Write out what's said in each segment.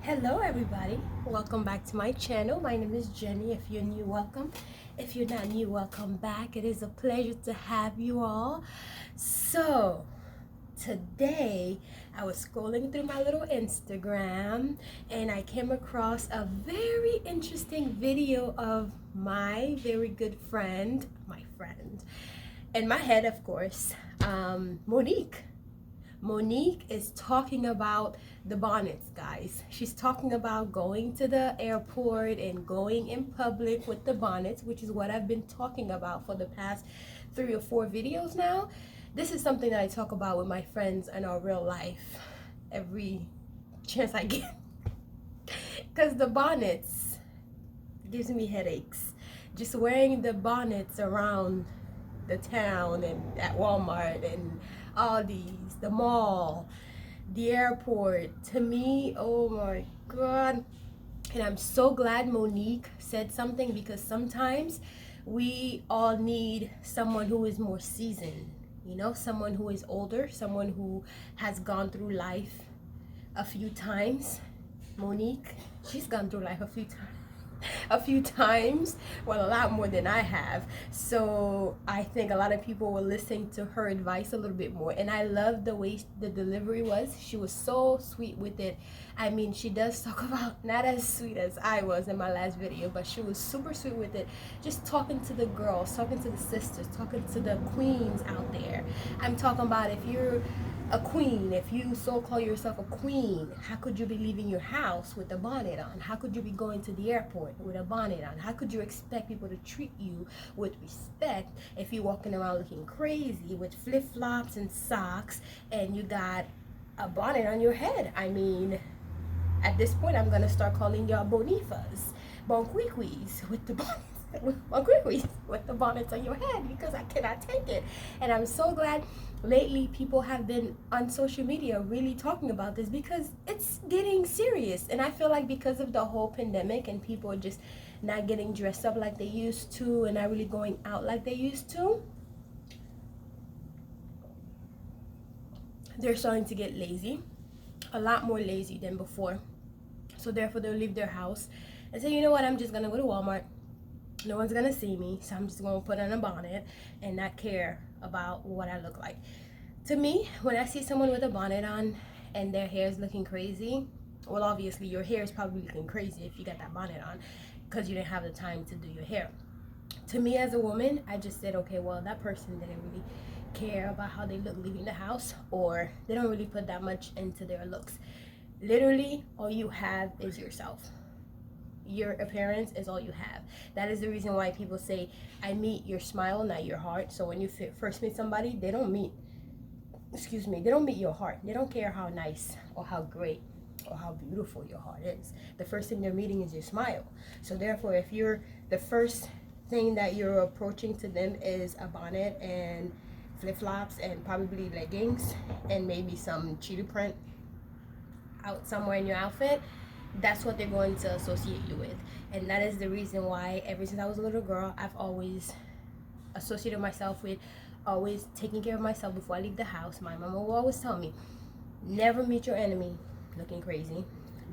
Hello everybody, welcome back to my channel. My name is Jenny. If you're new, welcome. If you're not new, welcome back. It is a pleasure to have you all. So today I was scrolling through my little Instagram and I came across a very interesting video of my very good friend, in my head of course, Monique. Monique is talking about the bonnets, guys. She's talking about going to the airport and going in public with the bonnets, which is what I've been talking about for the past 3 or 4 videos now. This is something that I talk about with my friends in our real life every chance I get. Because the bonnets gives me headaches. Just wearing the bonnets around the town and at Walmart and Aldi's, the mall, the airport. To me, oh my God. And I'm so glad Monique said something, because sometimes we all need someone who is more seasoned, you know, someone who is older, someone who has gone through life a few times. Monique, she's gone through life a few times, well, a lot more than I have. So I think a lot of people will listen to her advice a little bit more. And I love the way the delivery was. She was so sweet with it. I mean, she does talk about, not as sweet as I was in my last video, but she was super sweet with it. Just talking to the girls, talking to the sisters, talking to the queens out there. I'm talking about, if you're a queen, if you so call yourself a queen, how could you be leaving your house with a bonnet on? How could you be going to the airport with a bonnet on? How could you expect people to treat you with respect if you're walking around looking crazy with flip-flops and socks and you got a bonnet on your head? I mean, at this point, I'm gonna start calling y'all bonifas, bonquiquis with the bonnets. With the bonnets on your head, because I cannot take it. And I'm so glad lately people have been on social media really talking about this, because it's getting serious. And I feel like because of the whole pandemic and people are just not getting dressed up like they used to and not really going out like they used to, they're starting to get lazy, a lot more lazy than before. So therefore they'll leave their house and say, you know what, I'm just gonna go to Walmart. No one's gonna see me, so I'm just gonna put on a bonnet and not care about what I look like. To me, when I see someone with a bonnet on and their hair is looking crazy, well, obviously your hair is probably looking crazy if you got that bonnet on, because you didn't have the time to do your hair. To me as a woman, I just said, okay, well, that person didn't really care about how they look leaving the house, or they don't really put that much into their looks. Literally, all you have is yourself. Your appearance is all you have. That is the reason why people say, I meet your smile, not your heart. So when you first meet somebody, they don't meet your heart. They don't care how nice or how great or how beautiful your heart is. The first thing they're meeting is your smile. So therefore, if you're the first thing that you're approaching to them is a bonnet and flip-flops and probably leggings and maybe some cheetah print out somewhere in your outfit, that's what they're going to associate you with. And that is the reason why ever since I was a little girl, I've always associated myself with always taking care of myself before I leave the house. My mama will always tell me, never meet your enemy looking crazy.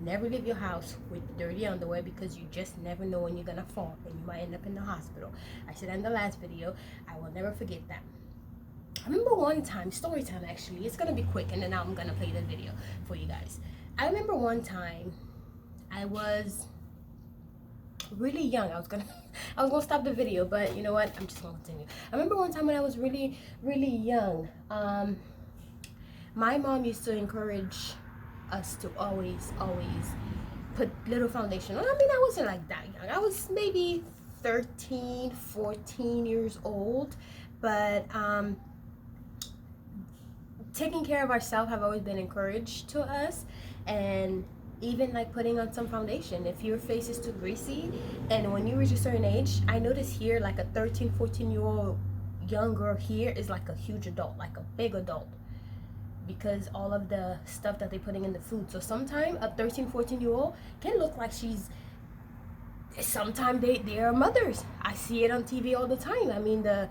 Never leave your house with dirty underwear, because you just never know when you're gonna fall and you might end up in the hospital. I said in the last video, I will never forget that. I remember one time, story time actually, it's gonna be quick and then I'm gonna play the video for you guys. I remember one time I was really young. I was gonna stop the video, but you know what? I'm just gonna continue. I remember one time when I was really young. My mom used to encourage us to always put little foundation on. I mean, I wasn't like that young. I was maybe 13, 14 years old, but taking care of ourselves have always been encouraged to us. And even like putting on some foundation if your face is too greasy. And when you reach a certain age, I notice here, like a 13, 14-year-old young girl here is like a huge adult, like a big adult, because all of the stuff that they're putting in the food. So sometimes a 13, 14-year-old can look like sometimes they are mothers. I see it on TV all the time. I mean, the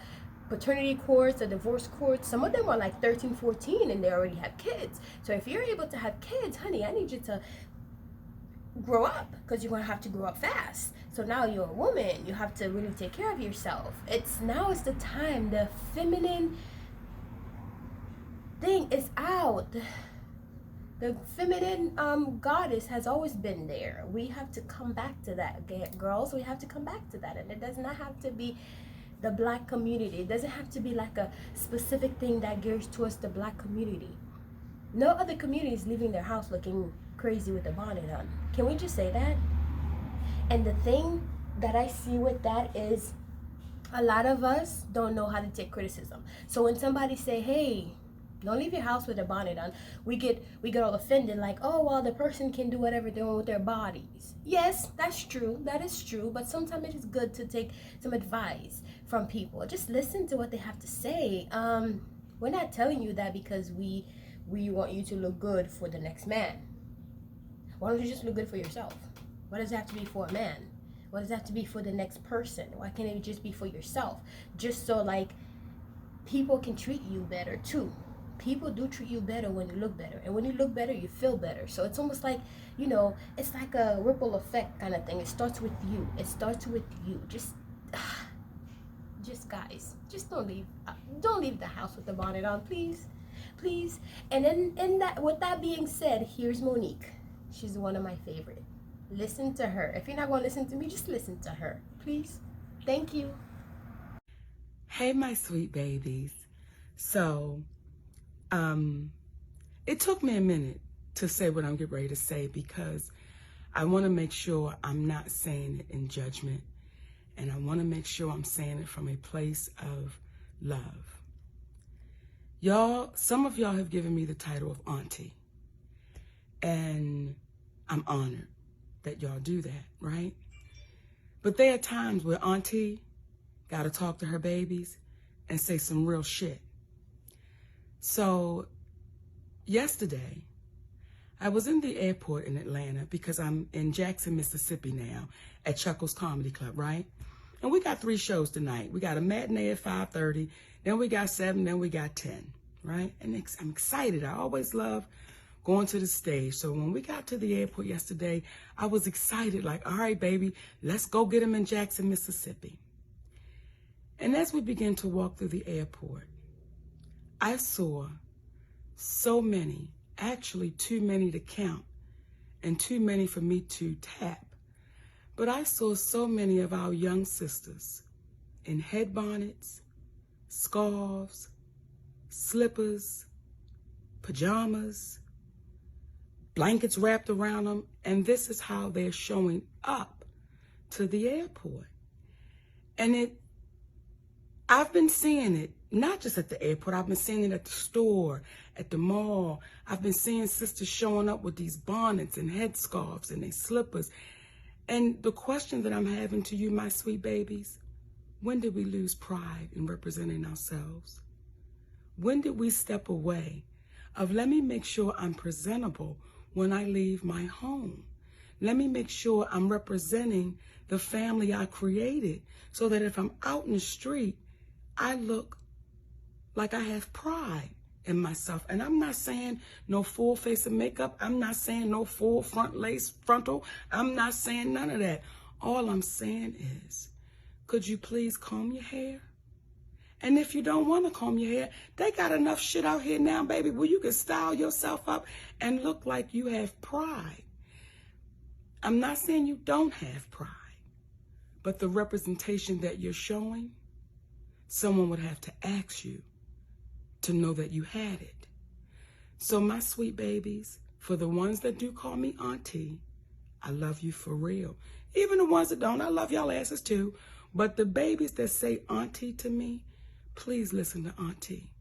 paternity courts, the divorce courts, some of them are like 13, 14 and they already have kids. So if you're able to have kids, honey, I need you to grow up, because you're going to have to grow up fast. So now you're a woman, you have to really take care of yourself. It's the time. The feminine thing is out. The feminine goddess has always been there. We have to come back to that, girls. We have to come back to that. And it does not have to be the black community. It doesn't have to be like a specific thing that gears towards the black community. No other community is leaving their house looking crazy with a bonnet on. Can we just say that? And the thing that I see with that is a lot of us don't know how to take criticism. So when somebody say, hey, don't leave your house with a bonnet on, we get all offended, like, oh, well, the person can do whatever they want with their bodies. Yes, that's true. That is true. But sometimes it is good to take some advice from people. Just listen to what they have to say. We're not telling you that because we want you to look good for the next man. Why don't you just look good for yourself? Why does it have to be for a man? Why does it have to be for the next person? Why can't it just be for yourself? Just so, like, people can treat you better too. People do treat you better when you look better. And when you look better, you feel better. So it's almost like, you know, it's like a ripple effect kind of thing. It starts with you. It starts with you. Just guys, just don't leave the house with the bonnet on, please. Please. And then with that being said, here's Monique. She's one of my favorite. Listen to her. If you're not going to listen to me, just listen to her, please. Thank you. Hey, my sweet babies. So, it took me a minute to say what I'm getting ready to say because I want to make sure I'm not saying it in judgment, and I want to make sure I'm saying it from a place of love. Y'all, some of y'all have given me the title of auntie, and I'm honored that y'all do that, right? But there are times where auntie got to talk to her babies and say some real shit. So yesterday, I was in the airport in Atlanta because I'm in Jackson, Mississippi now at Chuckles Comedy Club, right? And we got 3 shows tonight. We got a matinee at 5:30, then we got 7, then we got 10, right? And I'm excited. I always love going to the stage. So when we got to the airport yesterday, I was excited, like, all right, baby, let's go get them in Jackson, Mississippi. And as we began to walk through the airport, I saw so many, actually too many to count and too many for me to tap. But I saw so many of our young sisters in head bonnets, scarves, slippers, pajamas, blankets wrapped around them, and this is how they're showing up to the airport. And I've been seeing it, not just at the airport, I've been seeing it at the store, at the mall. I've been seeing sisters showing up with these bonnets and headscarves and their slippers. And the question that I'm having to you, my sweet babies, when did we lose pride in representing ourselves? When did we step away of, let me make sure I'm presentable when I leave my home? Let me make sure I'm representing the family I created so that if I'm out in the street, I look like I have pride in myself. And I'm not saying no full face of makeup. I'm not saying no full front lace frontal. I'm not saying none of that. All I'm saying is, could you please comb your hair? And if you don't want to comb your hair, they got enough shit out here now, baby, where you can style yourself up and look like you have pride. I'm not saying you don't have pride, but the representation that you're showing, someone would have to ask you to know that you had it. So my sweet babies, for the ones that do call me auntie, I love you for real. Even the ones that don't, I love y'all asses too. But the babies that say auntie to me, please listen to auntie.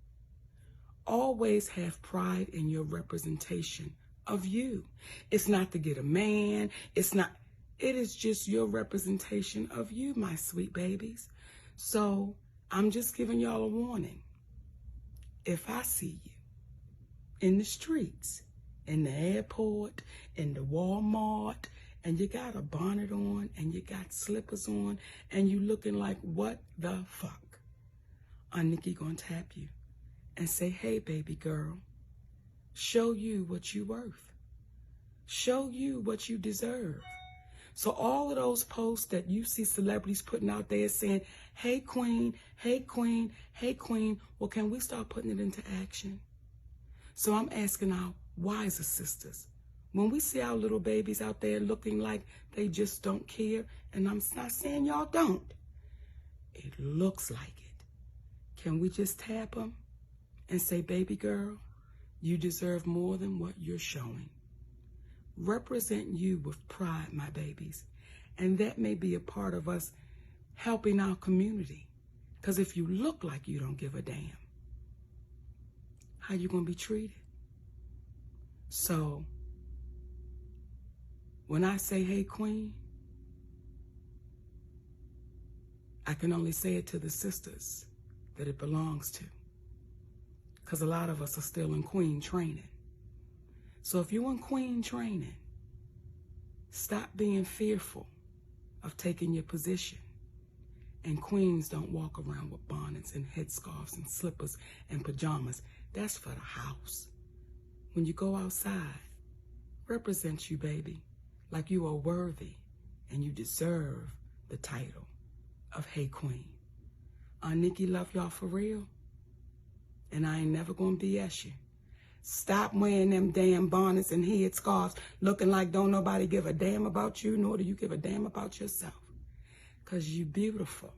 Always have pride in your representation of you. It's not to get a man. It is just your representation of you, my sweet babies. So I'm just giving y'all a warning. If I see you in the streets, in the airport, in the Walmart, and you got a bonnet on and you got slippers on and you looking like what the fuck, Aunt Nikki gonna tap you and say, hey, baby girl, show you what you worth. Show you what you deserve. So all of those posts that you see celebrities putting out there saying, hey, queen, hey, queen, hey, queen, well, can we start putting it into action? So I'm asking our wiser sisters, when we see our little babies out there looking like they just don't care, and I'm not saying y'all don't, it looks like it. Can we just tap them and say, baby girl, you deserve more than what you're showing. Represent you with pride, my babies. And that may be a part of us helping our community. Because if you look like you don't give a damn, how you going to be treated? So, when I say, hey, queen, I can only say it to the sisters that it belongs to. Because a lot of us are still in queen training. So if you're in queen training, stop being fearful of taking your position. And queens don't walk around with bonnets and headscarves and slippers and pajamas. That's for the house. When you go outside, represent you, baby, like you are worthy and you deserve the title of Hey Queen. Nikki love y'all for real. And I ain't never gonna BS you. Stop wearing them damn bonnets and headscarves looking like don't nobody give a damn about you, nor do you give a damn about yourself. Because you beautiful.